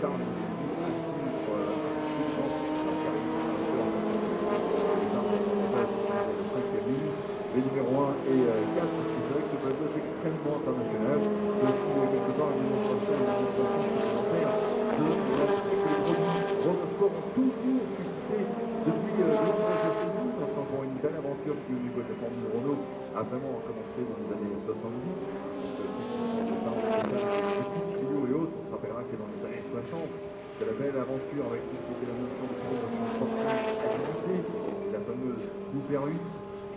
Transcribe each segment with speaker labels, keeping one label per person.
Speaker 1: Charles les numéros 1 et 4, c'est vrai que ce plateau est extrêmement international. C'est aussi quelque part une démonstration supplémentaire de l'attrait que les produits Renault Sport ont toujours suscité depuis de nombreuses décennies. Enfin, pour une belle aventure qui, au niveau de la Formule Renault, a vraiment commencé dans les années 70. Clio et autres, on se rappellera que c'est dans les années 60 que la belle aventure avec tout ce qui était la notion de promotion sportive, la fameuse Super 8,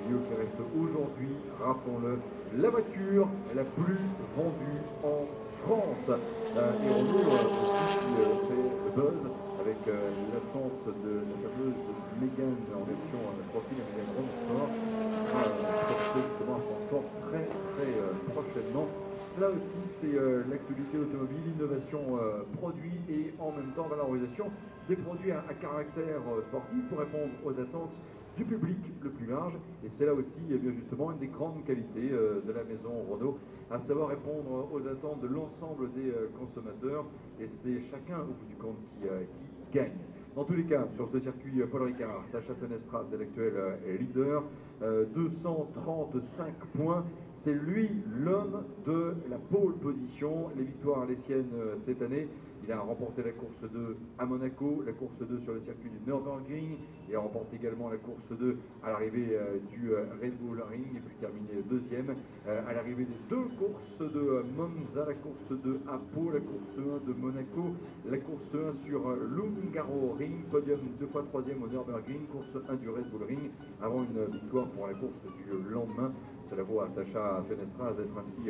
Speaker 1: Clio qui reste aujourd'hui, rappelons-le, la voiture la plus vendue en France. Et Renault aussi fait le buzz avec l'attente de la fameuse Mégane en version profil, la Mégane Renault Sport, qui sera projetée justement à Francfort très prochainement. Cela aussi, c'est l'actualité automobile, innovation produit et en même temps valorisation des produits à caractère sportif pour répondre aux attentes du public le plus large. Et c'est là aussi bien justement une des grandes qualités de la maison Renault, à savoir répondre aux attentes de l'ensemble des consommateurs. Et c'est chacun au bout du compte qui gagne. Dans tous les cas, sur ce circuit, Paul Ricard, Sacha Fenestras est l'actuel leader, 235 points. C'est lui l'homme de la pole position. Les victoires les siennes cette année. Il a remporté la course 2 à Monaco, la course 2 sur le circuit du Nürburgring. Il a remporté également la course 2 à l'arrivée du Red Bull Ring et puis terminé deuxième à l'arrivée des deux courses de Monza, la course 2 à Pau, la course 1 de Monaco, la course 1 sur l'Ungaro Ring, podium 2 fois troisième au Nürburgring, course 1 du Red Bull Ring, avant une victoire pour la course du lendemain. Cela vaut à Sacha Fenestras d'être ainsi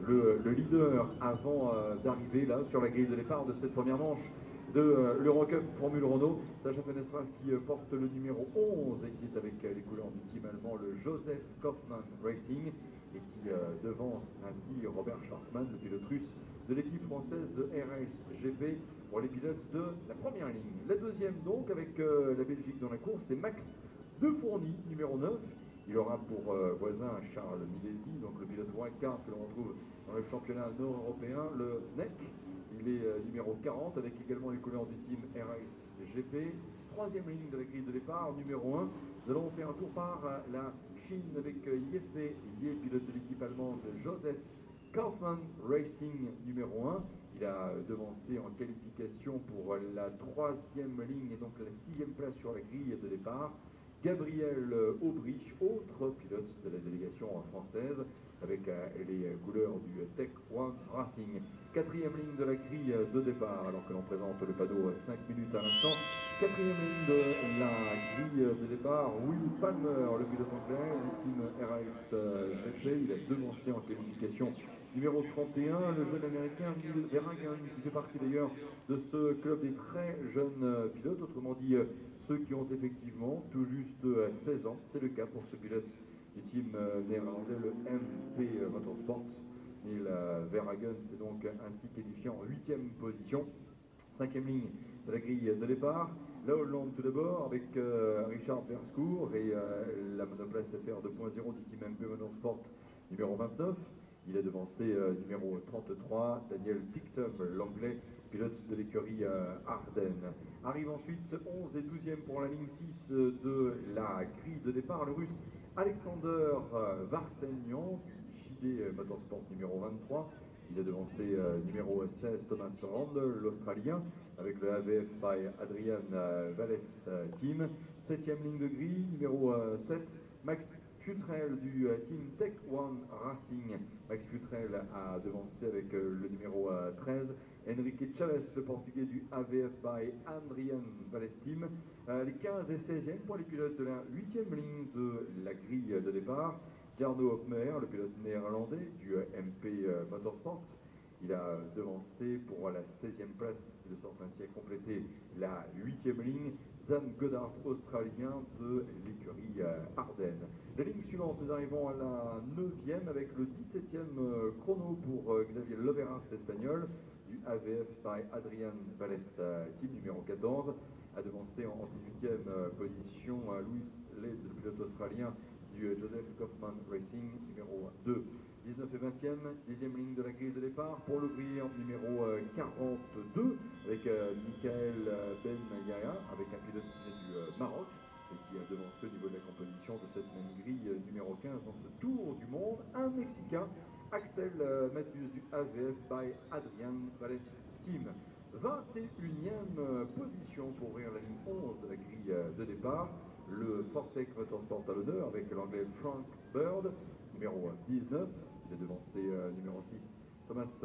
Speaker 1: le leader avant d'arriver là sur la grille de départ de cette première manche de l'Eurocup Formule Renault. Sacha Fenestras qui porte le numéro 11 et qui est avec les couleurs du team allemand, le Joseph Kaufmann Racing, et qui devance ainsi Robert Schwarzmann, le pilote russe de l'équipe française de RSGP pour les pilotes de la première ligne. La deuxième donc avec la Belgique dans la course, c'est Max De Fourny, numéro 9. Il aura pour voisin Charles Milesi, donc le pilote Ricard que l'on retrouve dans le championnat nord-européen, le NEC. Il est numéro 40 avec également les couleurs du team RSGP. Troisième ligne de la grille de départ, numéro 1. Nous allons faire un tour par la Chine avec Yefei Ye, pilote de l'équipe allemande Joseph Kaufmann Racing numéro 1. Il a devancé en qualification pour la troisième ligne et donc la sixième place sur la grille de départ Gabriel Aubrich, autre pilote de la délégation française, avec les couleurs du Tech One Racing. Quatrième ligne de la grille de départ, alors que l'on présente le panneau 5 minutes à l'instant. Quatrième ligne de la grille de départ, Will Palmer, le pilote anglais du team RSGP. Il a devancé en qualification numéro 31, le jeune américain Neil Verhagen, qui fait partie d'ailleurs de ce club des très jeunes pilotes, autrement dit ceux qui ont effectivement tout juste 16 ans. C'est le cas pour ce pilote du team néerlandais, le MP Motorsports. Neil Verhagen s'est donc ainsi qualifié en 8e position. 5e ligne de la grille de départ. La Hollande tout d'abord avec Richard Verscourt et la monoplace FR 2.0 du team MP Motorsport numéro 29. Il a devancé numéro 33, Daniel Ticktum, l'anglais, pilote de l'écurie Ardennes. Arrive ensuite 11 et 12e pour la ligne 6 de la grille de départ, le russe Alexander Vartanian du JD Motorsport numéro 23. Il a devancé numéro 16 Thomas Randle, l'Australien, avec le AVF by Adrian Valles Team. 7e ligne de grille, numéro 7, Max Futrell du team Tech One Racing. Max Futrell a devancé avec le numéro 13. Enrique Chavez, le portugais du AVF by Adrian Valles Team. Les 15 et 16e pour les pilotes de la 8e ligne de la grille de départ. Jarno Hopmer, le pilote néerlandais du MP Motorsports. Il a devancé pour la 16e place, de sorte ainsi à compléter la 8e ligne. Zan Goddard, australien de l'écurie Ardennes. La ligne suivante, nous arrivons à la 9e avec le 17e chrono pour Xavier Loveras, l'espagnol, du AVF by Adrian Valles Team numéro 14. A devancé en 18e position Louis Leeds, le pilote australien du Joseph Kaufmann Racing numéro 2. 19 et 20e, 10e ligne de la grille de départ pour l'ouvrier numéro 42 avec Michael Ben Yahya, avec un pilote qui vient du Maroc et qui a devancé au niveau de la composition de cette même grille numéro 15 dans ce Tour du Monde. Un Mexicain, Axel Mathieu du AVF by Adrian Valles Team. 21e position pour ouvrir la ligne 11 de la grille de départ. Le Fortec Motorsport à l'honneur avec l'anglais Frank Bird, numéro 19. Il est devancé numéro 6, Thomas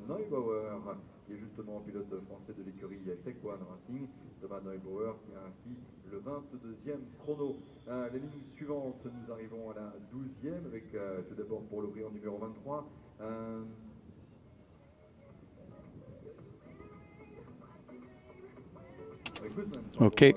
Speaker 1: Neubauer, qui est justement pilote français de l'écurie Tech One Racing. Thomas Neubauer qui a ainsi le 22e chrono. Les lignes suivantes, nous arrivons à la 12e avec tout d'abord pour l'ouvrier numéro 23.
Speaker 2: Ok.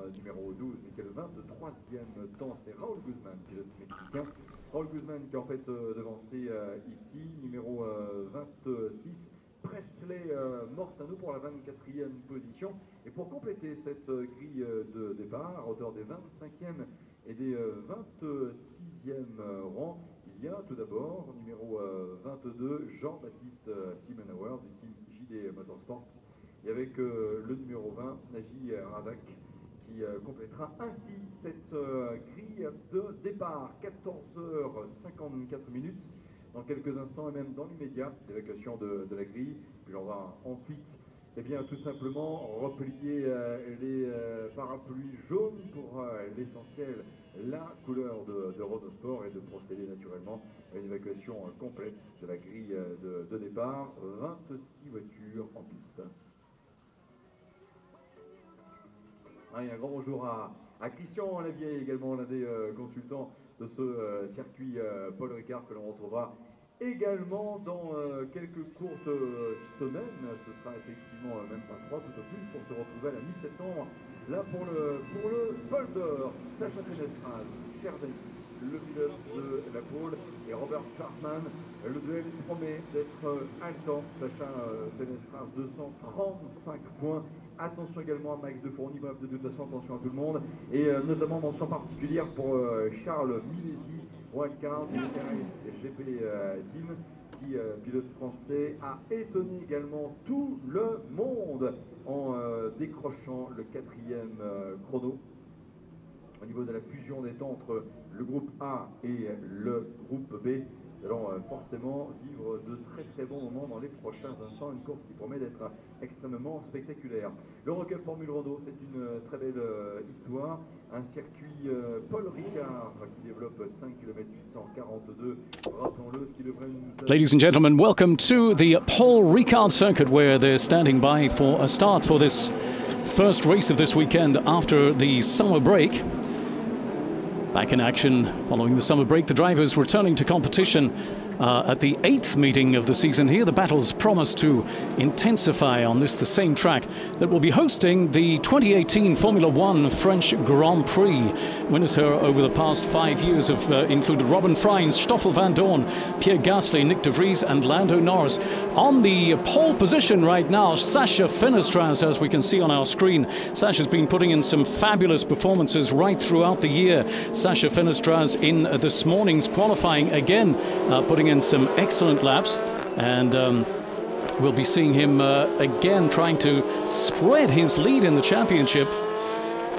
Speaker 1: Numéro 12, mais qui est le 23e temps, c'est Raúl Guzmán, pilote mexicain. Raúl Guzmán qui est en fait devancé ici, numéro 26, Presley Mortano pour la 24e position. Et pour compléter cette grille de départ, à hauteur des 25e et des 26e rangs, il y a tout d'abord numéro 22, Jean-Baptiste Simenauer du team JD Motorsports. Et avec le numéro 20, Naji Razak, qui complétera ainsi cette grille de départ. 14h54 minutes. Dans quelques instants et même dans l'immédiat, l'évacuation de la grille. Puis on va ensuite, eh bien, tout simplement replier les parapluies jaunes pour l'essentiel, la couleur de Renault Sport, et de procéder naturellement à une évacuation complète de la grille de départ. 26 voitures en piste. Et un grand bonjour à Christian Lavieille, également l'un des consultants de ce circuit Paul Ricard, que l'on retrouvera également dans quelques courtes semaines. Ce sera effectivement même pas 3 tout au plus pour se retrouver à la mi-septembre. Là pour le Bol d'Or, Sacha Fenestras, chers amis, le pilote de la pole, et Robert Schwarzman. Le duel promet d'être haletant. Sacha Fenestras, 235 points. Attention également à Max de Fourny, bref, de toute façon, attention à tout le monde. Et notamment mention particulière pour Charles Milesi, Wildcard, GP Team, qui, pilote français, a étonné également tout le monde en décrochant le 4e chrono. Au niveau de la fusion des temps entre le groupe A et le groupe B, nous allons forcément vivre de très bons moments dans les prochains instants. Une course qui promet d'être extrêmement spectaculaire. L'Eurocup Formule Renault, c'est une très belle histoire. Un circuit Paul Ricard qui développe 5 km 842. Rappelons-le, ce qui devrait nous...
Speaker 2: Ladies and gentlemen, welcome to the Paul Ricard circuit, where they're standing by for a start for this first race of this weekend after the summer break. Back in action following the summer break, the drivers returning to competition at the 8th meeting of the season here. The battles promise to intensify on the same track that will be hosting the 2018 Formula One French Grand Prix. Winners here over the past 5 years have included Robin Freins, Stoffel van Dorn, Pierre Gasly, Nick de Vries and Lando Norris. On the pole position right now, Sacha Fenestras, as we can see on our screen. Sacha's been putting in some fabulous performances right throughout the year. Sacha Fenestras in this morning's qualifying again, putting in some excellent laps, and we'll be seeing him again trying to spread his lead in the championship.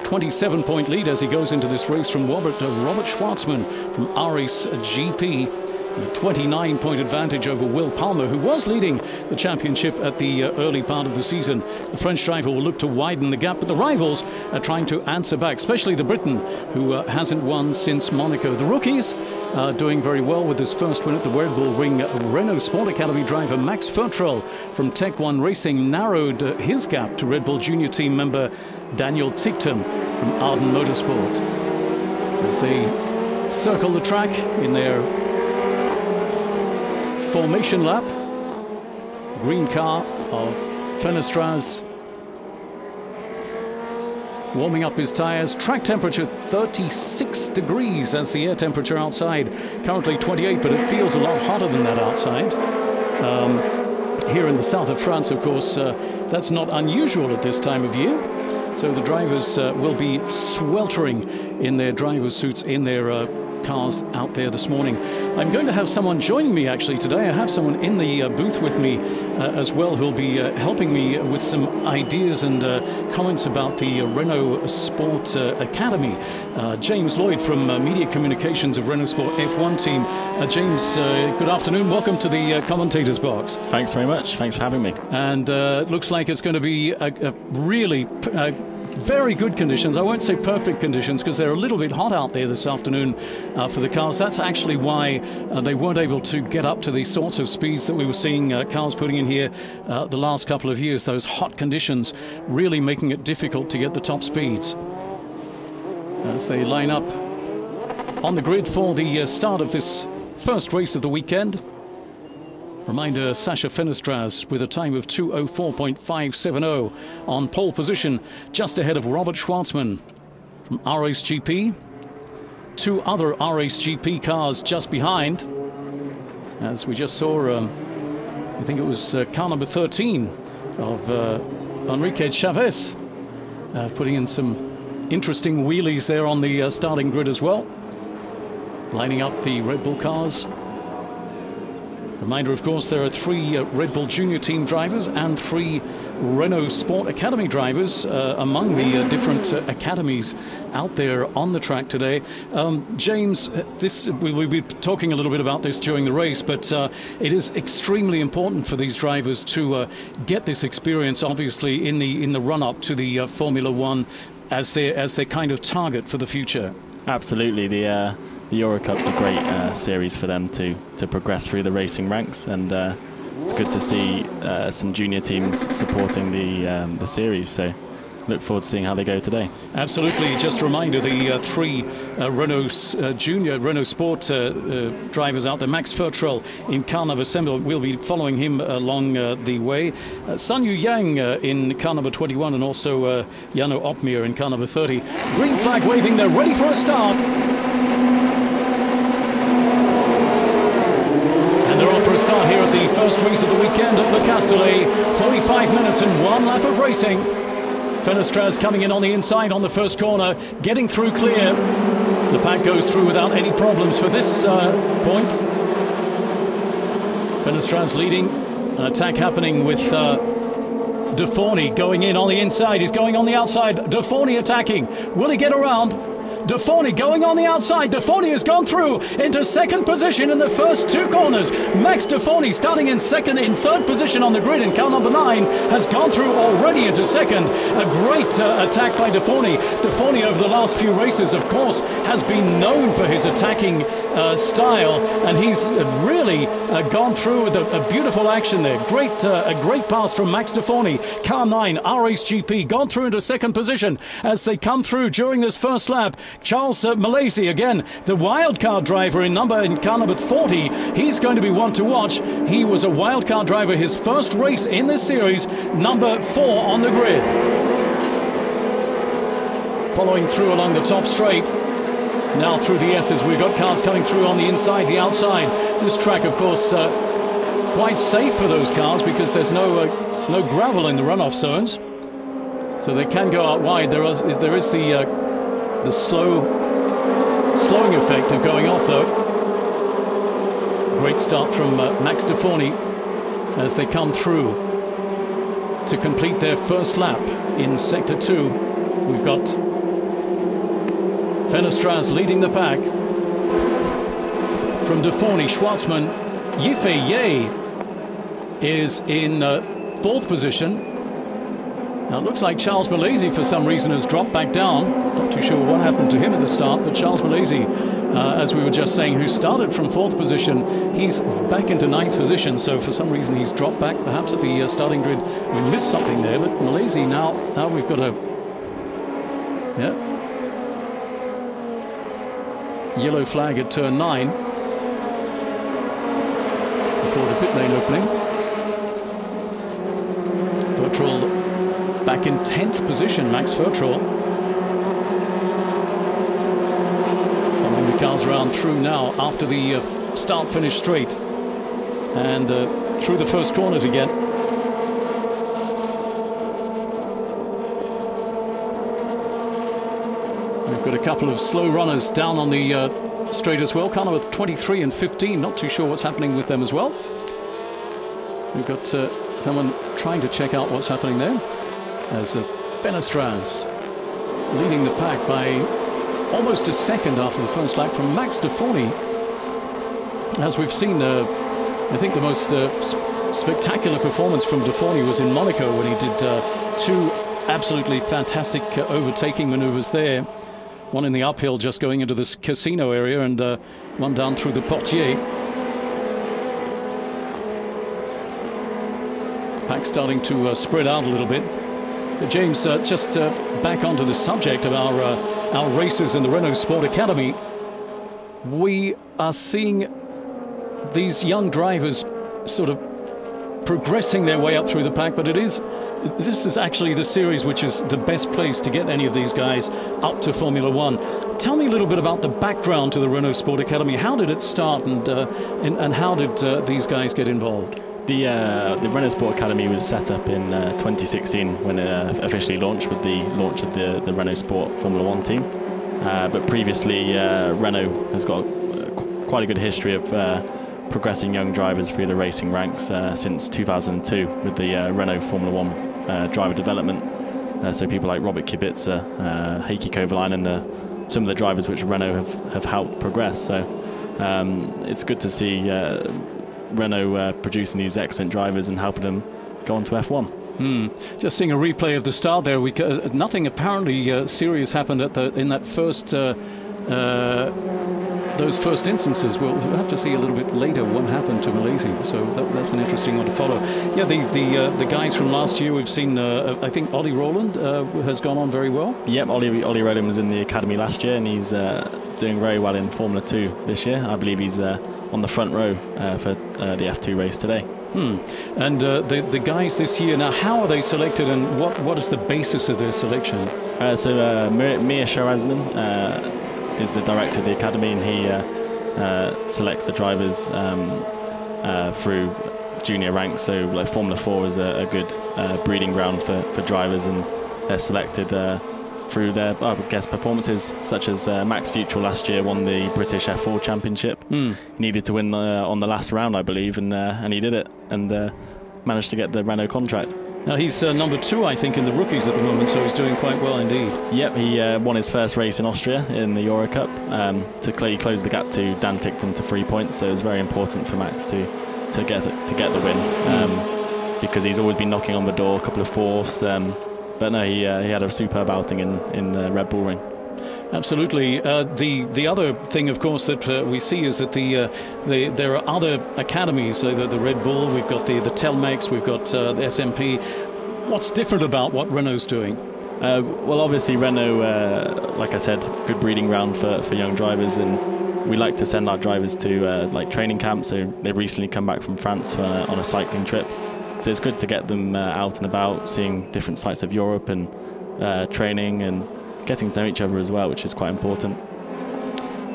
Speaker 2: 27-point lead as he goes into this race from Robert Schwartzman from Aris GP. And a 29-point advantage over Will Palmer, who was leading the championship at the early part of the season. The French driver will look to widen the gap, but the rivals are trying to answer back, especially the Briton, who hasn't won since Monaco. The rookies are doing very well with this first win at the Red Bull Ring. Renault Sport Academy driver Max Futrell from Tech One Racing narrowed his gap to Red Bull Junior team member Daniel Ticktum from Arden Motorsport. As they circle the track in their formation lap, the green car of Fenestras warming up his tyres. Track temperature 36 degrees as the air temperature outside. Currently 28, but it feels a lot hotter than that outside. Here in the south of France, of course, that's not unusual at this time of year. So the drivers will be sweltering in their driver suits, in their cars out there this morning. I'm going to have someone joining me actually today. I have someone in the booth with me as well who'll be helping me with some ideas and comments about the Renault Sport Academy. James Lloyd from Media Communications of Renault Sport F1 team. James, good afternoon. Welcome to the commentators box.
Speaker 3: Thanks very much. Thanks for having me.
Speaker 2: And it looks like it's going to be a really very good conditions. I won't say perfect conditions because they're a little bit hot out there this afternoon for the cars. That's actually why they weren't able to get up to the sorts of speeds that we were seeing cars putting in here the last couple of years. Those hot conditions really making it difficult to get the top speeds. As they line up on the grid for the start of this first race of the weekend. Reminder, Sacha Fenestraz with a time of 2:04.570 on pole position, just ahead of Robert Schwartzman from RSGP. Two other RSGP cars just behind. As we just saw, I think it was car number 13 of Enrique Chavez putting in some interesting wheelies there on the starting grid as well. Lining up the Red Bull cars. Reminder, of course, there are 3 Red Bull Junior Team drivers and 3 Renault Sport Academy drivers among the different academies out there on the track today. James, we'll be talking a little bit about this during the race, but it is extremely important for these drivers to get this experience, obviously, in the run-up to the Formula One as their kind of target for the future.
Speaker 3: Absolutely. The Eurocup's a great series for them to progress through the racing ranks, and it's good to see some junior teams supporting the series. So look forward to seeing how they go today.
Speaker 2: Absolutely. Just a reminder, the 3 Renault Sport drivers out there. Max Fertrell in car number 7. We'll be following him along the way. Sun Yu Yang in car number 21, and also Jano Opmeer in car number 30. Green flag waving. They're ready for a start. They're off for a start here at the first race of the weekend at Le Castellet. 45 minutes and 1 lap of racing. Fenestraz coming in on the inside on the first corner, getting through clear. The pack goes through without any problems for this point. Fenestraz leading, an attack happening with De Forny going in on the inside. He's going on the outside. De Forny attacking. Will he get around? De Forny going on the outside. De Forny has gone through into second position in the first 2 corners. Max De Forny starting in third position on the grid in car number 9 has gone through already into second. A great attack by De Forny. De Forny over the last few races, of course, has been known for his attacking style, and he's really gone through with a beautiful action there. A great pass from Max De Forny. Car 9 RSGP gone through into second position as they come through during this first lap. Charles Malaysia, again, the wildcard driver in car number 40. He's going to be one to watch. He was a wildcard driver his first race in this series, number 4 on the grid. Following through along the top straight. Now through the S's, we've got cars coming through on the inside, the outside. This track, of course, quite safe for those cars because there's no gravel in the runoff zones. So they can go out wide. There is the slowing effect of going off, though. Great start from Max De Forny as they come through to complete their first lap in Sector 2. We've got Fenestraz leading the pack. From De Forny, Schwartzman, Yifei is in 4th position. Now it looks like Charles Malaysia for some reason has dropped back down. Not too sure what happened to him at the start, but Charles Malaysia, as we were just saying, who started from 4th position, he's back into 9th position. So for some reason he's dropped back, perhaps at the starting grid. We missed something there, but Malaysia now we've got a yellow flag at turn 9 before the pit lane opening. Fertrell back in 10th position, Max Fertrell. Following the cars around through now after the start-finish straight. And through the first corners again. We've got a couple of slow runners down on the straight as well. Connor with 23 and 15. Not too sure what's happening with them as well. We've got someone trying to check out what's happening there. As Fenestraz leading the pack by almost a second after the first lap from Max Defoni. As we've seen, I think the most spectacular performance from Defoni was in Monaco when he did two absolutely fantastic overtaking maneuvers there. One in the uphill just going into this casino area, and one down through the Portier. Pack starting to spread out a little bit. So James, just back onto the subject of our races in the Renault Sport Academy. We are seeing these young drivers sort of progressing their way up through the pack, but this is actually the series which is the best place to get any of these guys up to Formula One. Tell me a little bit about the background to the Renault Sport Academy. How did it start, and how did these guys get involved?
Speaker 3: The Renault Sport Academy was set up in 2016 when it officially launched with the launch of the Renault Sport Formula One team. But previously, Renault has got quite a good history of progressing young drivers through the racing ranks since 2002 with the Renault Formula One driver development. So people like Robert Kubica, Heikki Kovalainen, and some of the drivers which Renault have helped progress. So it's good to see Renault producing these excellent drivers and helping them go on to F1.
Speaker 2: Just seeing a replay of the start there. Nothing apparently serious happened in that first those first instances. We'll have to see a little bit later what happened to Malaysia. So that's an interesting one to follow. Yeah, the guys from last year we've seen. I think Ollie Rowland has gone on very well.
Speaker 3: Yep, Ollie Rowland was in the academy last year, and he's doing very well in Formula 2 this year. I believe he's on the front row for the F2 race today.
Speaker 2: And the guys this year, now how are they selected, and what is the basis of their selection?
Speaker 3: So Mir Sharazman is the director of the academy, and he selects the drivers through junior ranks. So like Formula 4 is a good breeding ground for drivers, and they're selected through their, I guess, performances, such as Max Futrell last year won the British F4 Championship. He needed to win on the last round, I believe, and he did it, and managed to get the Renault contract.
Speaker 2: Now he's number 2, I think, in the rookies at the moment, so he's doing quite well indeed.
Speaker 3: Yep, he won his first race in Austria in the Eurocup to close the gap to Dan Tickton to 3 points. So it was very important for Max to get the win, because he's always been knocking on the door, a couple of fourths. But no, he had a superb outing in the Red Bull Ring. Absolutely. The other thing, of course, that we see is that there are other academies. The Red Bull, we've got the Telmex, we've got the SMP. What's different about what Renault's doing? Well, obviously Renault, like I said, good breeding ground for young drivers, and we like to send our drivers to like training camps. So they've recently come back from France on a cycling trip. So it's good to get them out and about, seeing different sites of Europe, and training and getting to know each other as well, which is quite important.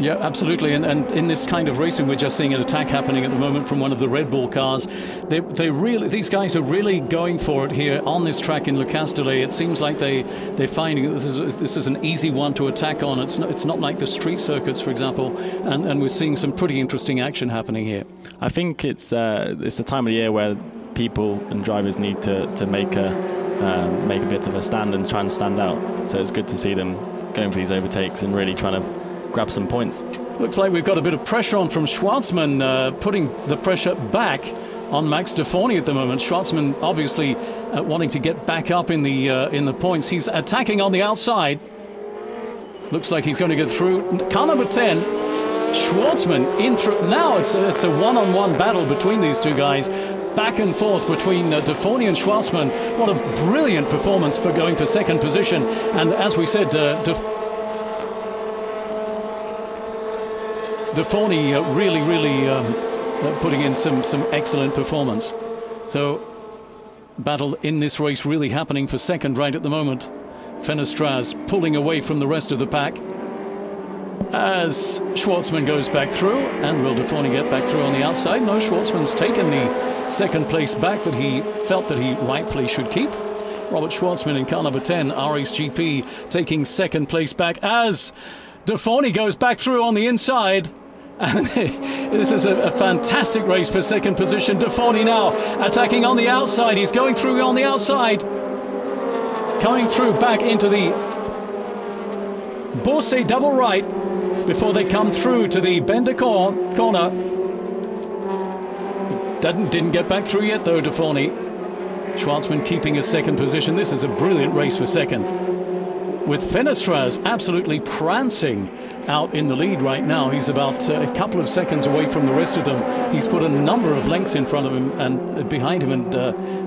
Speaker 2: Yeah, absolutely. And in this kind of racing, we're just seeing an attack happening at the moment from one of the Red Bull cars. These guys are really going for it here on this track in Le Castellet. It seems like they're finding this is an easy one to attack on. It's not like the street circuits, for example, and we're seeing some pretty interesting action happening here.
Speaker 3: I think it's the time of the year where people and drivers need to make a bit of a stand and try and stand out. So it's good to see them going for these overtakes and really trying to grab some points.
Speaker 2: Looks like we've got a bit of pressure on from Schwartzman, putting the pressure back on Max Defoni at the moment. Schwartzman obviously wanting to get back up in the points. He's attacking on the outside. Looks like he's going to get through. Car number 10, Schwartzman in through. Now it's a one-on-one battle between these two guys. Back and forth between Defoni and Schwartzman. What a brilliant performance for going for second position. And as we said, Defoni really putting in some excellent performance. So battle in this race really happening for second right at the moment. Fenestraz pulling away from the rest of the pack as Schwartzman goes back through. And will Defoni get back through on the outside? No, Schwartzman's taken the second place back that he felt that he rightfully should keep. Robert Schwartzman in car number 10, RSGP, taking second place back as Deforney goes back through on the inside. And this is a fantastic race for second position. Deforney now attacking on the outside. He's going through on the outside. Coming through back into the Bourset double right before they come through to the Bender corner. Didn't get back through yet though, Deforney. Schwartzman keeping his second position. This is a brilliant race for second, with Fenestraz absolutely prancing out in the lead right now. He's about a couple of seconds away from the rest of them. He's put a number of lengths in front of him and behind him, and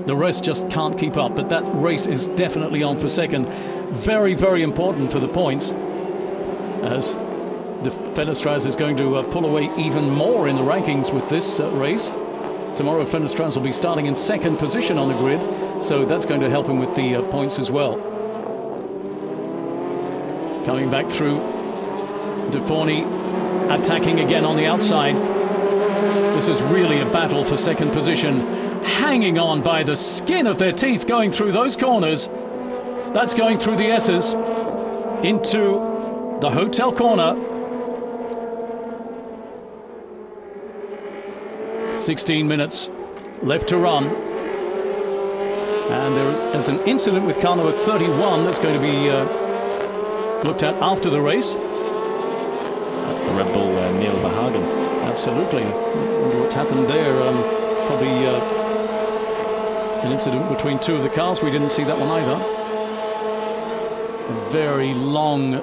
Speaker 2: the rest just can't keep up. But that race is definitely on for second. Very, very important for the points, as the Fenestraz is going to pull away even more in the rankings with this race. Tomorrow Fenestraz will be starting in second position on the grid, so that's going to help him with the points as well. Coming back through, Deforney attacking again on the outside. This is really a battle for second position, hanging on by the skin of their teeth, going through those corners. That's going through the S's into the hotel corner. 16 minutes left to run. And there's an incident with car number 31 that's going to be looked at after the race.
Speaker 3: That's the Red Bull Neil Verhagen.
Speaker 2: Absolutely. Wonder what's happened there. Probably an incident between two of the cars. We didn't see that one either. A very long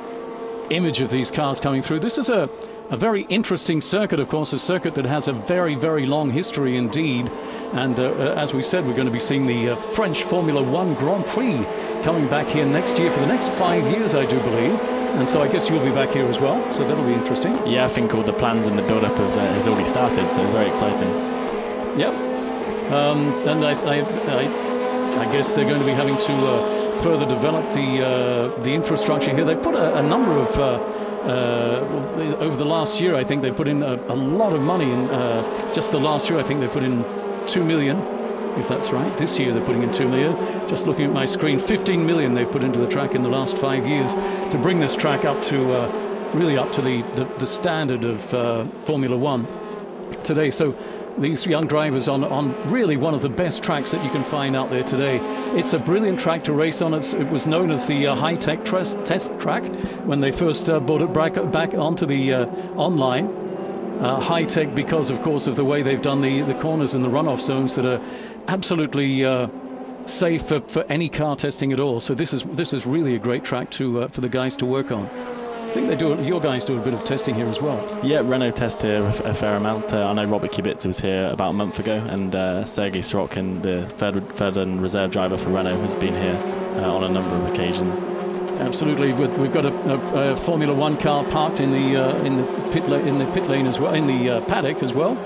Speaker 2: image of these cars coming through. This is a very interesting circuit, of course, a circuit that has a very, very long history indeed. And as we said, we're going to be seeing the French Formula One Grand Prix coming back here next year for the next 5 years, I do believe. And so I guess you'll be back here as well, so that'll be interesting.
Speaker 3: Yeah, I think all the plans and the build-up has already started, so very exciting.
Speaker 2: Yep. And I guess they're going to be having to further develop the infrastructure here. They put a number of over the last year, I think they put in a lot of money in just the last year. I think they put in 2 million, if that's right. This year they're putting in 2 million. Just looking at my screen, 15 million they've put into the track in the last 5 years to bring this track up to really up to the standard of Formula One today. So these young drivers on really one of the best tracks that you can find out there today. It's a brilliant track to race on. It was known as the high-tech test track when they first brought it back onto the online. High-tech because, of course, of the way they've done the corners and the runoff zones that are absolutely safe for any car testing at all. So this is really a great track to for the guys to work on. I think your guys do a bit of testing here as well.
Speaker 3: Yeah, Renault test here a fair amount. I know Robert Kubica was here about a month ago, and Sergei Sorokin, the third and reserve driver for Renault, has been here on a number of occasions.
Speaker 2: Absolutely, we've got a Formula One car parked in the pit lane as well, in the paddock as well.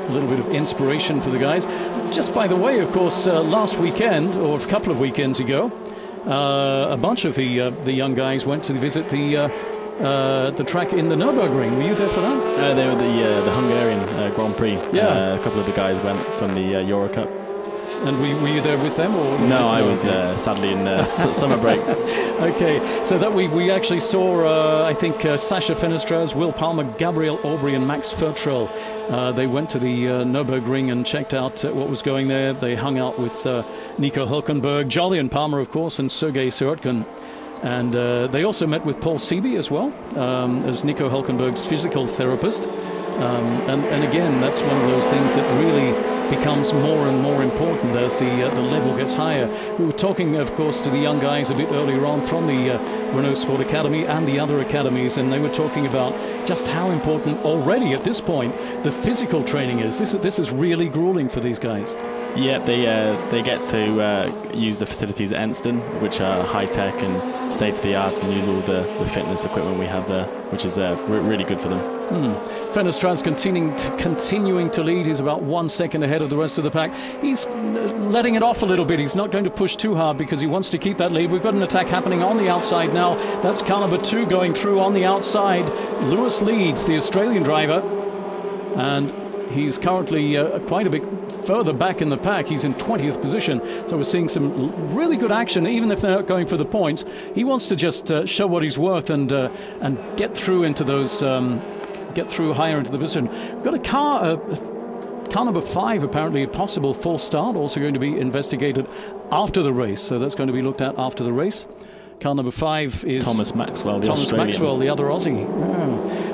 Speaker 2: A little bit of inspiration for the guys. Just by the way, of course, last weekend or a couple of weekends ago, a bunch of the young guys went to visit the track in the Nürburgring. Were you there for that?
Speaker 3: They were the Hungarian Grand Prix.
Speaker 2: Yeah.
Speaker 3: A couple of the guys went from the Eurocup.
Speaker 2: And were you there with them? Or
Speaker 3: no, I was sadly in summer break.
Speaker 2: Okay, so that we actually saw, I think, Sasha Fenestraz, Will Palmer, Gabriel Aubry and Max Fertrell. They went to the Nürburgring and checked out what was going there. They hung out with Nico Hülkenberg, Jolyon Palmer, of course, and Sergei Sorokin. And they also met with Paul Seeby as well, as Nico Hülkenberg's physical therapist. And again, that's one of those things that really becomes more and more important as the level gets higher. We were talking, of course, to the young guys a bit earlier on from the Renault Sport Academy and the other academies, and they were talking about just how important already at this point the physical training is. This is really grueling for these guys.
Speaker 3: Yeah, they get to use the facilities at Enston, which are high-tech and state-of-the-art, and use all the fitness equipment we have there, which is really good for them.
Speaker 2: Fenestraz continuing to lead. He's about 1 second ahead of the rest of the pack. He's letting it off a little bit. He's not going to push too hard because he wants to keep that lead. We've got an attack happening on the outside now. That's car number 2 going through on the outside. Lewis leads, the Australian driver, and He's currently quite a bit further back in the pack. He's in 20th position. So we're seeing some really good action, even if they're not going for the points. He wants to just show what he's worth and get through into those, get through higher into the position. We've got a car number 5, apparently a possible false start, also going to be investigated after the race. So that's going to be looked at after the race. Car number 5 is
Speaker 3: Thomas Maxwell, the
Speaker 2: Thomas
Speaker 3: Australian.
Speaker 2: Maxwell, the other Aussie.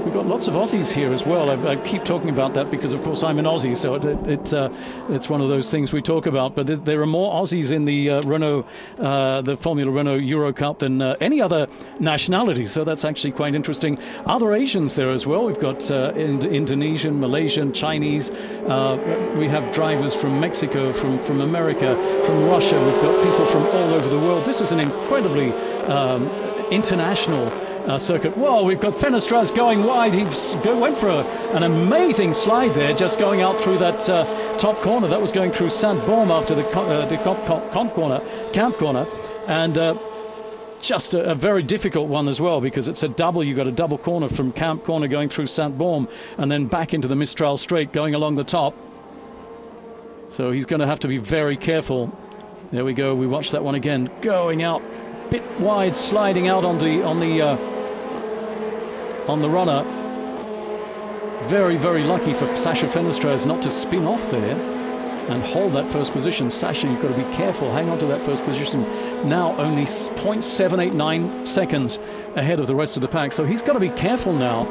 Speaker 2: We've got lots of Aussies here as well. I keep talking about that because, of course, I'm an Aussie, so it's one of those things we talk about. But there are more Aussies in the Renault, the Formula Renault Eurocup than any other nationality. So that's actually quite interesting. Other Asians there as well. We've got Indonesian, Malaysian, Chinese. We have drivers from Mexico, from America, from Russia. We've got people from all over the world. This is an incredibly international circuit. Whoa, we've got Fenestras going wide. He went for an amazing slide there, just going out through that top corner. That was going through Saint-Baume after the camp corner. And just a very difficult one as well, because it's a double. You've got a double corner from camp corner going through Saint-Baume and then back into the Mistral Straight going along the top. So he's going to have to be very careful. There we go. We watch that one again. Going out bit wide, sliding out on the runner. Very, very lucky for Sasha Fenestras not to spin off there and hold that first position. Sasha, you've got to be careful. Hang on to that first position. Now only 0.789 seconds ahead of the rest of the pack. So he's got to be careful now.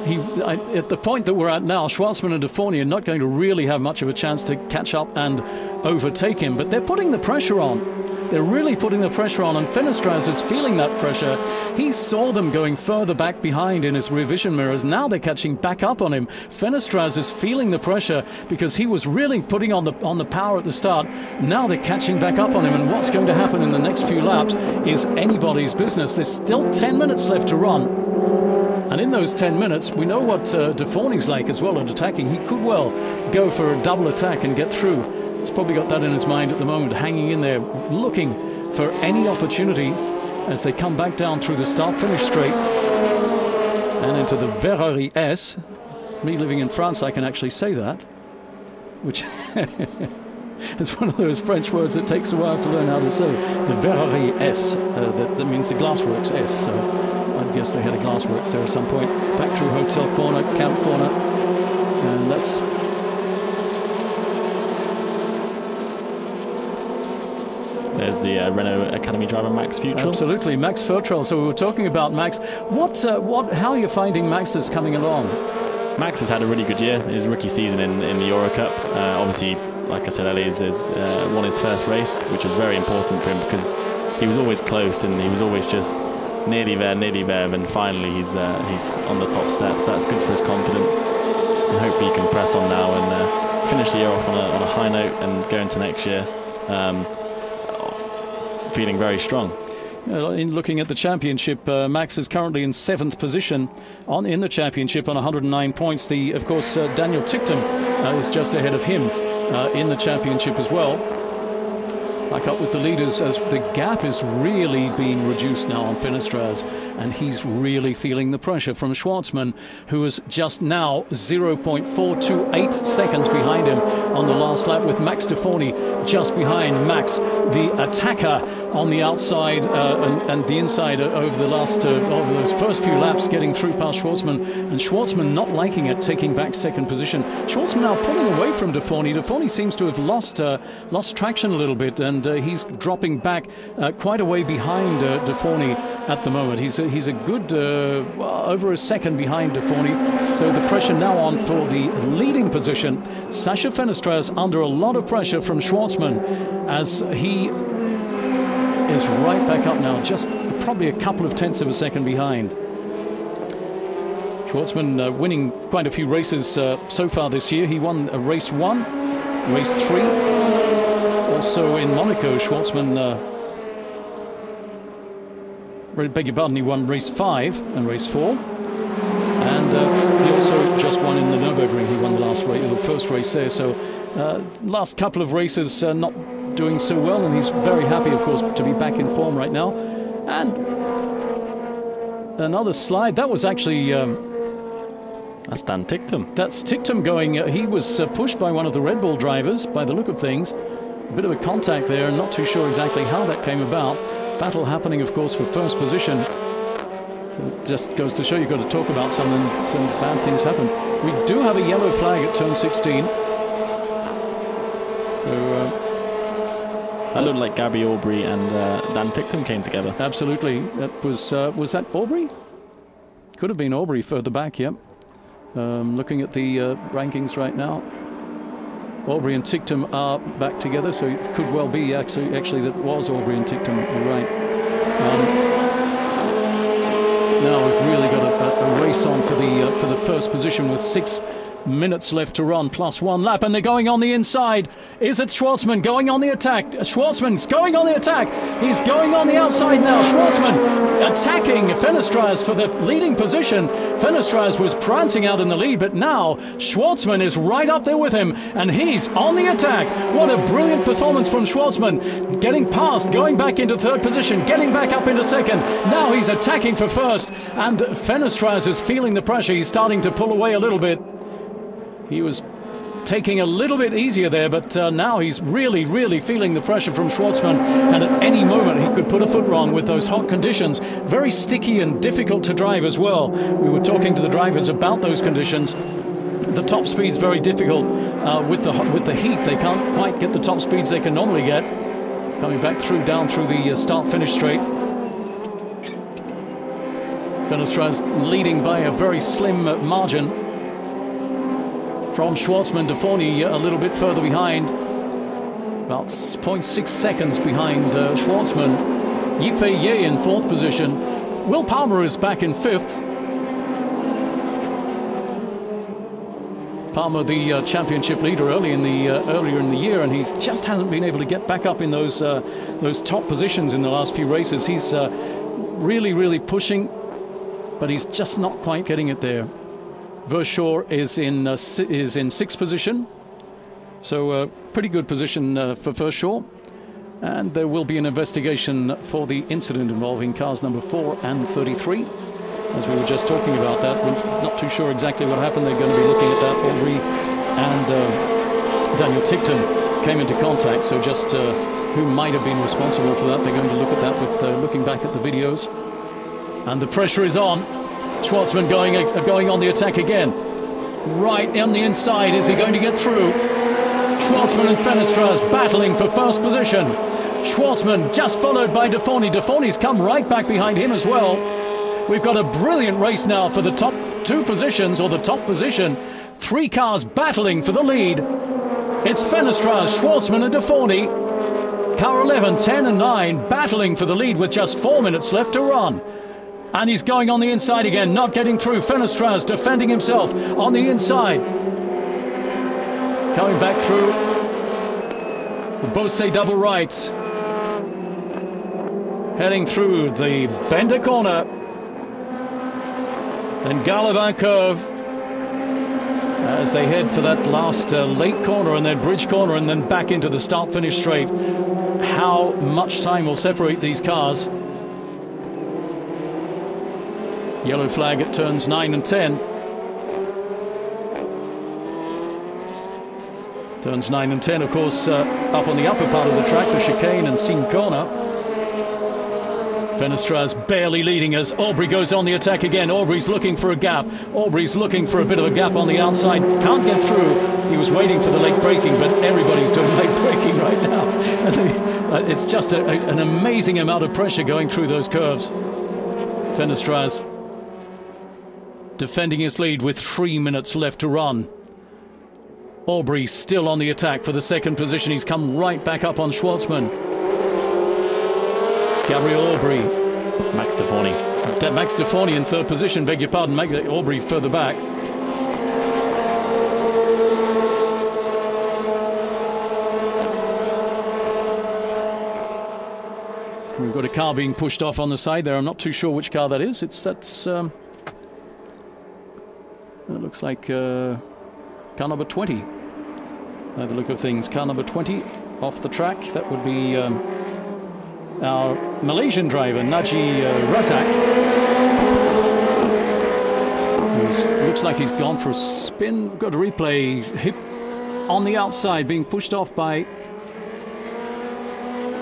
Speaker 2: At the point that we're at now, Schwartzman and De Forny are not going to really have much of a chance to catch up and overtake him. But they're putting the pressure on. They're really putting the pressure on, and Fenestras is feeling that pressure. He saw them going further back behind in his rear vision mirrors. Now they're catching back up on him. Fenestras is feeling the pressure because he was really putting on the power at the start. Now they're catching back up on him, and what's going to happen in the next few laps is anybody's business. There's still 10 minutes left to run. And in those 10 minutes, we know what De Forny's like as well at attacking. He could well go for a double attack and get through. He's probably got that in his mind at the moment, hanging in there, looking for any opportunity as they come back down through the start-finish straight and into the Verrerie S. Me living in France, I can actually say that, which it's one of those French words that takes a while to learn how to say. The Verrerie S, that means the Glassworks S, so I guess they had a Glassworks there at some point. Back through Hotel Corner, Camp Corner, and that's...
Speaker 3: There's the Renault Academy driver Max Futrell.
Speaker 2: Absolutely, Max Futrell. So we were talking about Max. How are you finding Max is coming along?
Speaker 3: Max has had a really good year. His rookie season in the Eurocup. Obviously, like I said earlier, he's won his first race, which was very important for him because he was always close and he was always just nearly there, and finally he's on the top step. So that's good for his confidence. And hopefully he can press on now and finish the year off on a high note and go into next year feeling very strong.
Speaker 2: In looking at the championship, Max is currently in 7th position in the championship on 109 points. Of course, Daniel Ticktum is just ahead of him in the championship as well. Back up with the leaders as the gap is really being reduced now on Fenestras, and he's really feeling the pressure from Schwartzman, who is just now 0.428 seconds behind him on the last lap, with Max De Forny just behind Max, the attacker, on the outside and the inside over the last over those first few laps, getting through past Schwartzman, and Schwartzman not liking it, taking back 2nd position. Schwartzman now pulling away from De Forny. De Forny seems to have lost traction a little bit, and he's dropping back quite a way behind De Forny at the moment. He's a good over a second behind De Forny. So the pressure now on for the leading position. Sasha Fenestras under a lot of pressure from Schwartzman as he is right back up now, just probably a couple of tenths of a second behind. Schwartzman winning quite a few races so far this year. He won race 1, race 3. Also in Monaco, Schwartzman, beg your pardon, he won race 5 and race 4. And he also just won in the Nürburgring. He won the first race there. So last couple of races not doing so well, and he's very happy, of course, to be back in form right now. And another slide. That was actually
Speaker 3: That's Dan Ticktum.
Speaker 2: That's Ticktum going. He was pushed by one of the Red Bull drivers, by the look of things. A bit of a contact there, and not too sure exactly how that came about. Battle happening, of course, for first position. It just goes to show you've got to talk about something, some bad things happen. We do have a yellow flag at turn 16.
Speaker 3: That looked like Gabby Aubrey and Dan Ticktum came together.
Speaker 2: Absolutely. That was that Aubrey? Could have been Aubrey further back, yep. Looking at the rankings right now. Aubrey and Ticktum are back together, so it could well be actually that was Aubrey and Ticktum, you're right. Now we've really got a race on for the first position with 6 minutes left to run, plus 1 lap, and they're going on the inside. Is it Schwartzman going on the attack? Schwartzman's going on the attack. He's going on the outside now. Schwartzman attacking Fenestraz for the leading position. Fenestraz was prancing out in the lead, but now Schwartzman is right up there with him, and he's on the attack. What a brilliant performance from Schwartzman. Getting past, going back into third position, getting back up into second. Now he's attacking for first, and Fenestraz is feeling the pressure. He's starting to pull away a little bit. He was taking a little bit easier there, but now he's really, really feeling the pressure from Schwartzman, and at any moment he could put a foot wrong with those hot conditions. Very sticky and difficult to drive as well. We were talking to the drivers about those conditions. The top speed's very difficult with the heat. They can't quite get the top speeds they can normally get. Coming back down through the start-finish straight. Fenestraz leading by a very slim margin. From Schwartzman to Forney a little bit further behind, about 0.6 seconds behind Schwartzman. Yifei Ye in 4th position. Will Palmer is back in 5th. Palmer, the championship leader earlier in the year, and he just hasn't been able to get back up in those top positions in the last few races. He's really, really pushing, but he's just not quite getting it there. Verschoor is in 6th position, so a pretty good position for Verschoor. And there will be an investigation for the incident involving cars number 4 and 33. As we were just talking about that, we're not too sure exactly what happened. They're going to be looking at that. Aubrey and Daniel Ticktum came into contact, so just who might have been responsible for that, they're going to look at that with looking back at the videos. And the pressure is on. Schwartzman going on the attack again. Right on the inside. Is he going to get through? Schwartzman and Fenestraz battling for first position. Schwartzman just followed by De Forney. De Forney's come right back behind him as well. We've got a brilliant race now for the top 2 positions, or the top position. 3 cars battling for the lead. It's Fenestraz, Schwartzman and De Forney. Car 11, 10 and 9 battling for the lead with just 4 minutes left to run. And he's going on the inside again, not getting through. Fenestraz defending himself on the inside. Coming back through the Beausset double right. Heading through the Bender corner. And Galabin curve. As they head for that last late corner and then bridge corner and then back into the start-finish straight. How much time will separate these cars? Yellow flag at turns 9 and 10. Turns 9 and 10, of course, up on the upper part of the track, the chicane and Seen corner. Fenestraz barely leading as Aubrey goes on the attack again. Aubrey's looking for a gap. Aubrey's looking for a bit of a gap on the outside. Can't get through. He was waiting for the late braking, but everybody's doing late braking right now. It's just an amazing amount of pressure going through those curves. Fenestraz defending his lead with 3 minutes left to run. Aubrey still on the attack for the second position. He's come right back up on Schwartzman. Gabriel Aubrey.
Speaker 3: Max De Forney.
Speaker 2: Max De Forney in 3rd position, beg your pardon. Aubrey further back. We've got a car being pushed off on the side there. I'm not too sure which car that is. It looks like car number 20. By the look of things, car number 20 off the track. That would be our Malaysian driver, Najee Razak, looks like he's gone for a spin. We've got a replay. Hip on the outside, being pushed off by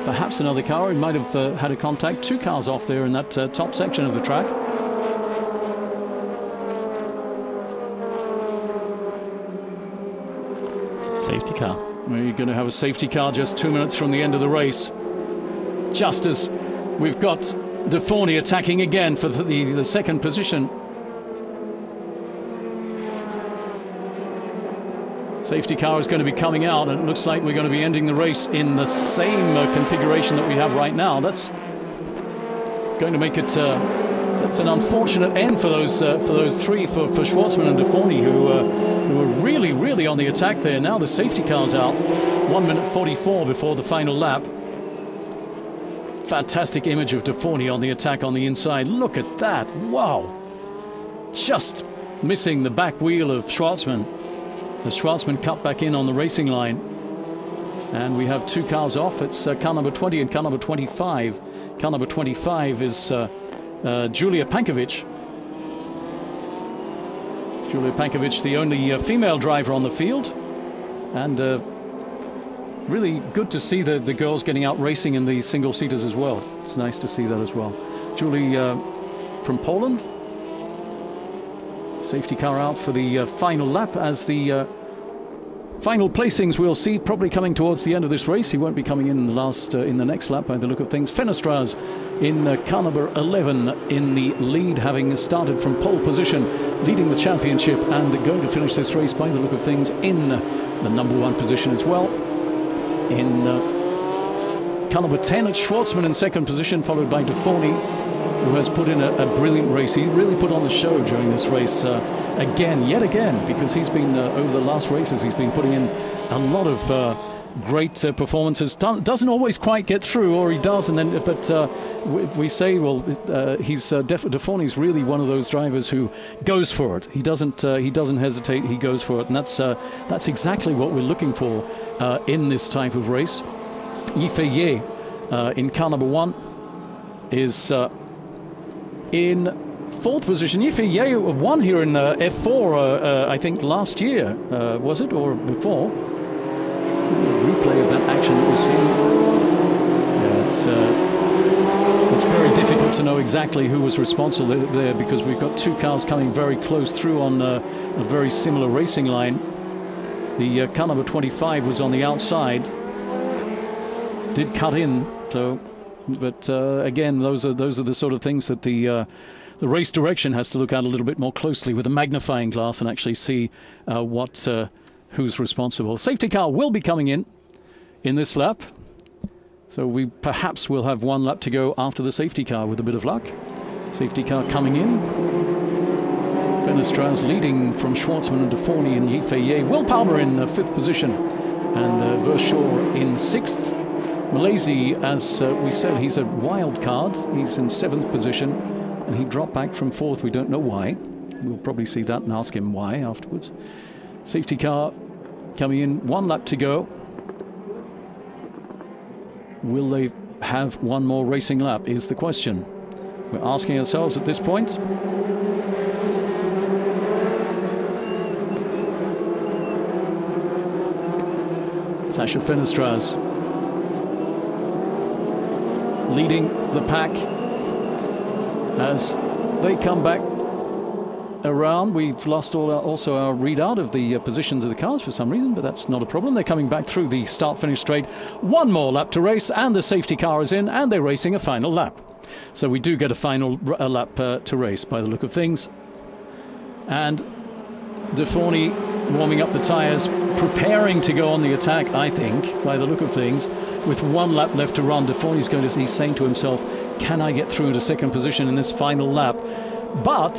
Speaker 2: perhaps another car. He might have had a contact. 2 cars off there in that top section of the track.
Speaker 3: Safety car.
Speaker 2: We're going to have a safety car just 2 minutes from the end of the race. Just as we've got De Forny attacking again for the second position. Safety car is going to be coming out, and it looks like we're going to be ending the race in the same configuration that we have right now. That's going to make it. That's an unfortunate end for those three, for Schwartzman and De Forny, who were really on the attack there. Now the safety car's out. 1 minute 44 before the final lap. Fantastic image of De Forny on the attack on the inside. Look at that! Wow, just missing the back wheel of Schwartzman. As Schwartzman cut back in on the racing line. And we have 2 cars off. It's car number 20 and car number 25. Car number 25 is Julia Pankovic. Julia Pankovic, the only female driver on the field. And really good to see the girls getting out racing in the single-seaters as well. It's nice to see that as well. Julie from Poland. Safety car out for the final lap, as the final placings we'll see probably coming towards the end of this race. He won't be coming in the next lap by the look of things. Fenestras in car number 11 in the lead, having started from pole position, leading the championship, and going to finish this race by the look of things in the number 1 position as well. In car number 10, it's Schwartzman in second position, followed by De Forny, who has put in a brilliant race. He really put on the show during this race yet again, because he's been, over the last races, he's been putting in a lot of great performances. Doesn't always quite get through, or he does, and then, but we say, well, De Forny's really one of those drivers who goes for it. He doesn't hesitate, he goes for it, and that's exactly what we're looking for in this type of race. Yifei in car number 1 is in 4th position. Yifei won here in F4, I think last year, was it, or before? Replay of that action that we're seeing. Yeah, it's very difficult to know exactly who was responsible there, because we've got 2 cars coming very close through on a very similar racing line. The car number 25 was on the outside, did cut in, so. But again, those are the sort of things that the race direction has to look at a little bit more closely with a magnifying glass and actually see who's responsible. Safety car will be coming in this lap, so we perhaps will have 1 lap to go after the safety car with a bit of luck. Safety car coming in. Fenestras leading from Schwartzman and De Forny and Yifei. Will Palmer in 5th position, and Verschoor in 6th. Malaysia, as we said, he's a wild card. He's in 7th position, and he dropped back from 4th. We don't know why. We'll probably see that and ask him why afterwards. Safety car coming in, 1 lap to go. Will they have 1 more racing lap is the question we're asking ourselves at this point. Sasha Fenestras leading the pack as they come back around. We've lost also our readout of the positions of the cars for some reason, but that's not a problem. They're coming back through the start-finish straight. 1 more lap to race, and the safety car is in, and they're racing a final lap. So we do get a final lap to race by the look of things. And De Forny warming up the tyres, preparing to go on the attack, I think, by the look of things. With 1 lap left to run, De Forny's he's saying to himself, can I get through to 2nd position in this final lap? But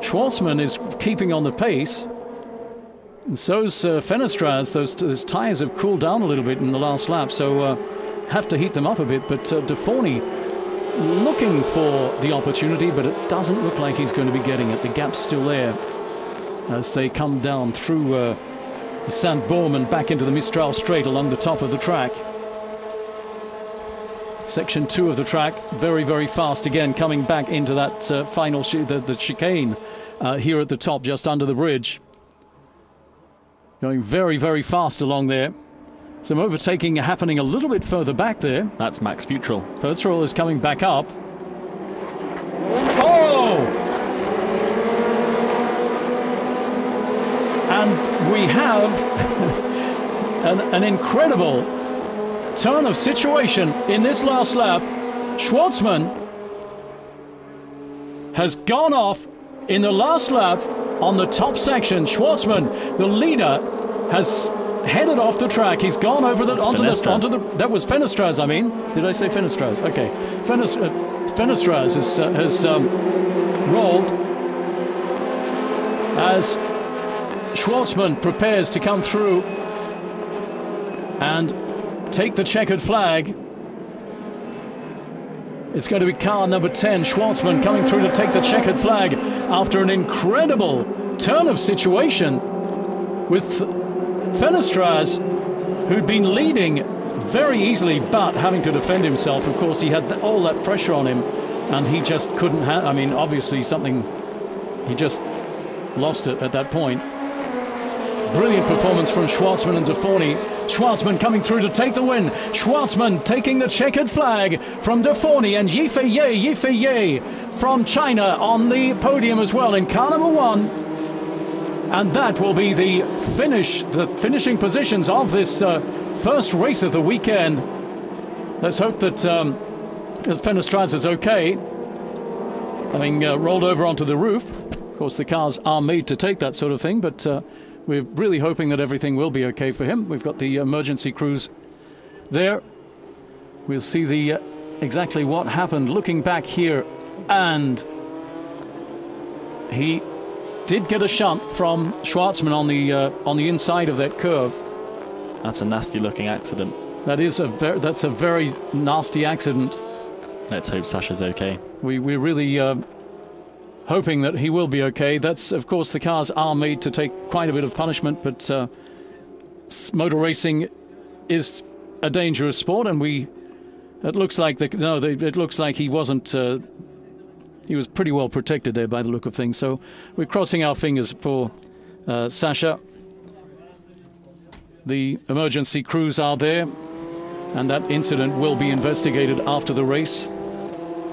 Speaker 2: Schwartzman is keeping on the pace, and so's Fenestras. Those tyres have cooled down a little bit in the last lap, so have to heat them up a bit. But De Forny looking for the opportunity, but it doesn't look like he's going to be getting it. The gap's still there as they come down through St. Baume and back into the Mistral Straight along the top of the track. Section 2 of the track, very, very fast again, coming back into that final the chicane here at the top, just under the bridge. Going very, very fast along there. Some overtaking happening a little bit further back there.
Speaker 3: That's Max Futrell.
Speaker 2: Futrell is coming back up. Oh! And we have an incredible turn of situation in this last lap. Schwartzman has gone off in the last lap on the top section. Schwartzman, the leader, has headed off the track. He's gone over the onto the that was Fenestraz, I mean. Did I say Fenestraz? Okay. Fenestraz has rolled as Schwartzman prepares to come through and take the checkered flag. It's going to be car number 10, Schwartzman, coming through to take the checkered flag after an incredible turn of situation with Fenestraz, who'd been leading very easily, but having to defend himself. Of course, he had all that pressure on him, and he just couldn't have, I mean, obviously something, he just lost it at that point. Brilliant performance from Schwartzman and Deforny. Schwartzman coming through to take the win. Schwartzman taking the checkered flag from Deforny, and Yifei from China on the podium as well in car number 1. And that will be the finishing positions of this first race of the weekend. Let's hope that Fenestraz is okay, having rolled over onto the roof. Of course, the cars are made to take that sort of thing, but we're really hoping that everything will be okay for him. We've got the emergency crews there. We'll see the exactly what happened. Looking back here, and he did get a shunt from Schwartzman on the inside of that curve.
Speaker 3: That's a nasty-looking accident.
Speaker 2: That's a very nasty accident.
Speaker 3: Let's hope Sasha's okay.
Speaker 2: We're really hoping that he will be okay. That's, of course, the cars are made to take quite a bit of punishment, but motor racing is a dangerous sport, and it looks like it looks like he wasn't. He was pretty well protected there by the look of things. So we're crossing our fingers for Sasha. The emergency crews are there, and that incident will be investigated after the race.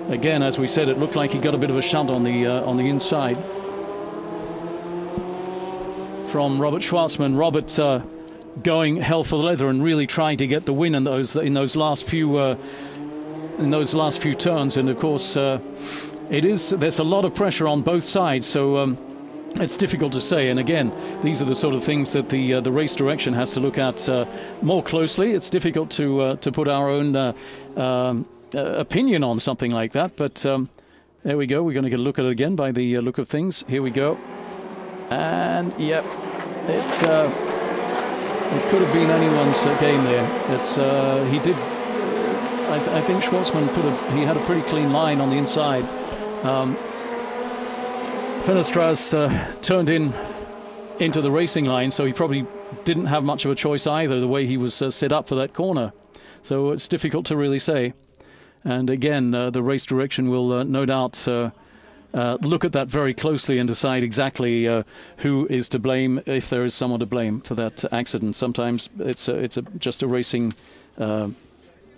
Speaker 2: Again, as we said, it looked like he got a bit of a shunt on the inside from Robert Schwartzman. Robert going hell for leather and really trying to get the win in those last few turns. And of course, there's a lot of pressure on both sides, so it's difficult to say. And again, these are the sort of things that the race direction has to look at more closely. It's difficult to put our own opinion on something like that, but there we go. We're going to get a look at it again by the look of things. Here we go, and yep, it could have been anyone's game there. He did. I think Schwartzman he had a pretty clean line on the inside. Fenestraz turned into the racing line, so he probably didn't have much of a choice either, the way he was set up for that corner. So it's difficult to really say. And again, the race direction will no doubt look at that very closely and decide exactly who is to blame, if there is someone to blame for that accident. Sometimes it's just a racing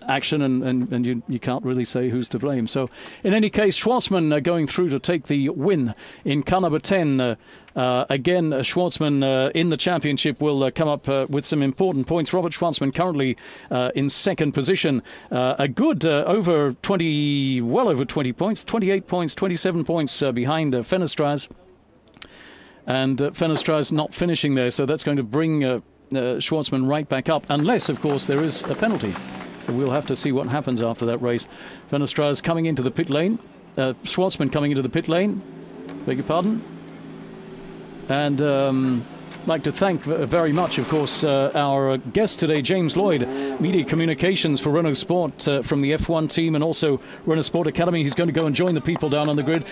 Speaker 2: action, and you can't really say who's to blame. So in any case, Schwartzman going through to take the win in car number 10. Again, Schwartzman in the championship will come up with some important points. Robert Schwartzman currently in second position. A good well over 20 points, 28 points, 27 points behind Fenestraz. And Fenestraz not finishing there, so that's going to bring Schwartzman right back up, unless, of course, there is a penalty. So we'll have to see what happens after that race. Fenestraz coming into the pit lane. Schwartzman coming into the pit lane. Beg your pardon. And I'd like to thank very much, of course, our guest today, James Lloyd, Media Communications for Renault Sport from the F1 team, and also Renault Sport Academy. He's going to go and join the people down on the grid.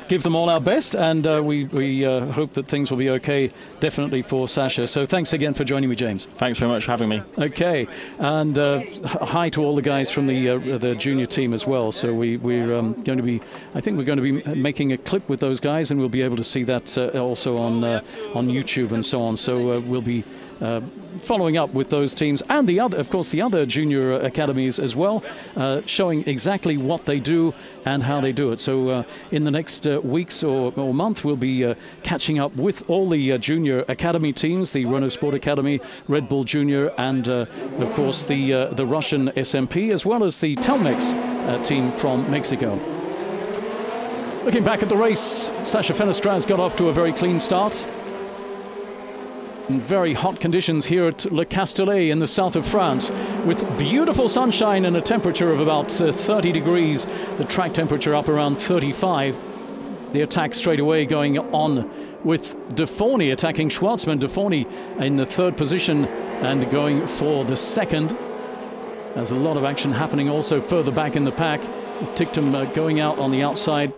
Speaker 2: give them all our best, and we hope that things will be okay, definitely for Sasha. So thanks again for joining me, James.
Speaker 3: Thanks very much for having me.
Speaker 2: Okay, and hi to all the guys from the junior team as well. So we're going to be, I think we're going to be making a clip with those guys, and we'll be able to see that also on YouTube and so on. So we'll be following up with those teams and the other, of course, the other junior academies as well, showing exactly what they do and how they do it. So in the next weeks or month, we'll be catching up with all the junior academy teams, the Renault Sport Academy, Red Bull Junior, and of course the Russian SMP, as well as the Telmex team from Mexico. Looking back at the race, Sasha Fenestraz got off to a very clean start. In very hot conditions here at Le Castellet in the south of France, with beautiful sunshine and a temperature of about 30 degrees, the track temperature up around 35. The attack straight away going on with De Forny attacking Schwartzman. De Forny in the third position and going for the second. There's a lot of action happening also further back in the pack, with Tichtum going out on the outside.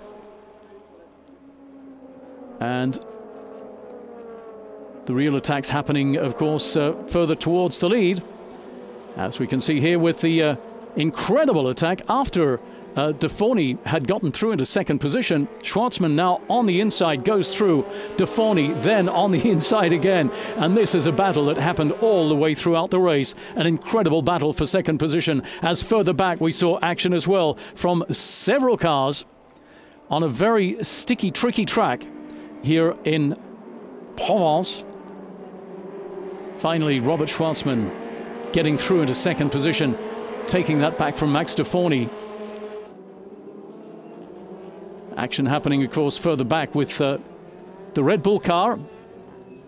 Speaker 2: And the real attacks happening, of course, further towards the lead, as we can see here with the incredible attack after De Forny had gotten through into second position. Schwartzman now on the inside goes through. De Forny then on the inside again, and this is a battle that happened all the way throughout the race. An incredible battle for second position, as further back we saw action as well from several cars on a very sticky, tricky track here in Provence. Finally, Robert Schwartzman getting through into second position, taking that back from Max De Forny. Action happening, of course, further back with the Red Bull car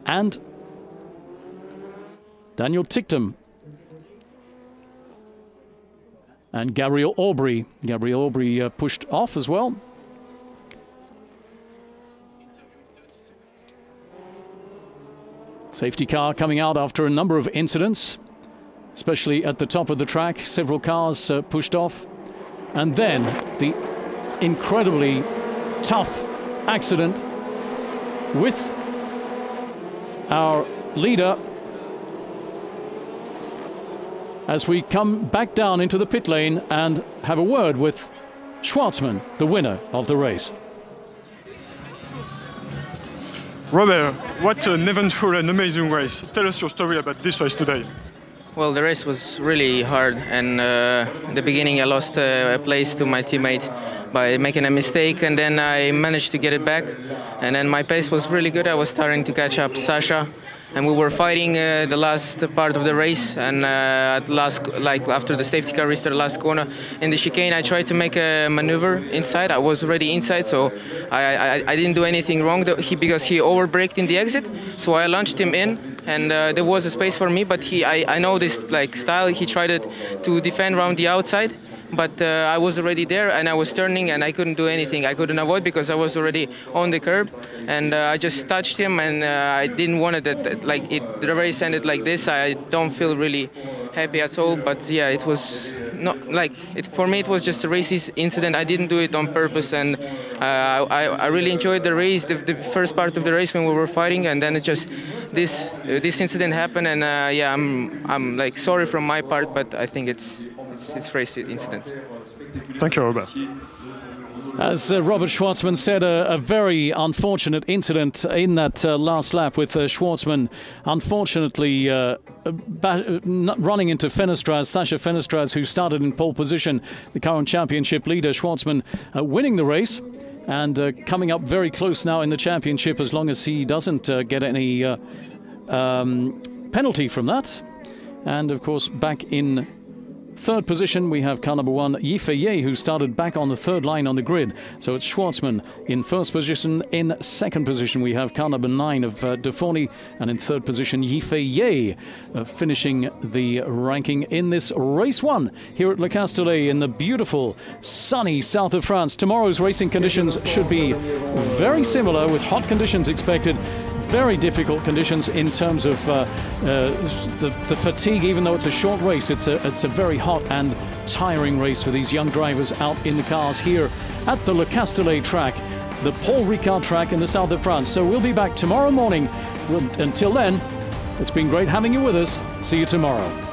Speaker 2: and Daniel Tichtum and Gabriel Aubry. Gabriel Aubry pushed off as well. Safety car coming out after a number of incidents, especially at the top of the track. Several cars pushed off. And then the incredibly tough accident with our leader as we come back down into the pit lane and have a word with Schwartzman, the winner of the race.
Speaker 4: Robert, what an eventful and amazing race. Tell us your story about this race today.
Speaker 5: Well, the race was really hard, and in the beginning I lost a place to my teammate by making a mistake, and then I managed to get it back, and then my pace was really good. I was starting to catch up Sasha, and we were fighting the last part of the race, and at last, like after the safety car reached the last corner in the chicane, I tried to make a maneuver inside. I was already inside, so I didn't do anything wrong because he overbraked in the exit, so I launched him in, and there was a space for me, but I know this like style. He tried to defend around the outside, but I was already there, and I was turning, and I couldn't do anything. I couldn't avoid because I was already on the curb, and I just touched him, and I didn't want it the race ended like this. I don't feel really happy at all, but yeah, it was not like it for me. It was just a race incident. I didn't do it on purpose, and I really enjoyed the race, the first part of the race when we were fighting, and then it just this incident happened, and yeah, I'm like sorry from my part, but I think it's race incidents.
Speaker 4: Thank you, Robert.
Speaker 2: As Robert Schwartzman said, a very unfortunate incident in that last lap with Schwartzman unfortunately running into Fenestraz, Sasha Fenestraz, who started in pole position, the current championship leader. Schwartzman winning the race and coming up very close now in the championship, as long as he doesn't get any penalty from that. And of course, back in third position, we have car number 1, Yifei, who started back on the third line on the grid. So it's Schwartzman in first position. In second position, we have car number 9 of De Forny, and in third position, Yifei, finishing the ranking in this race 1 here at Le Castellet in the beautiful, sunny south of France. Tomorrow's racing conditions should be very similar, with hot conditions expected. Very difficult conditions in terms of the fatigue. Even though it's a short race, it's a very hot and tiring race for these young drivers out in the cars here at the Le Castellet track. the Paul Ricard track in the south of France. So we'll be back tomorrow morning. Until then, it's been great having you with us. See you tomorrow.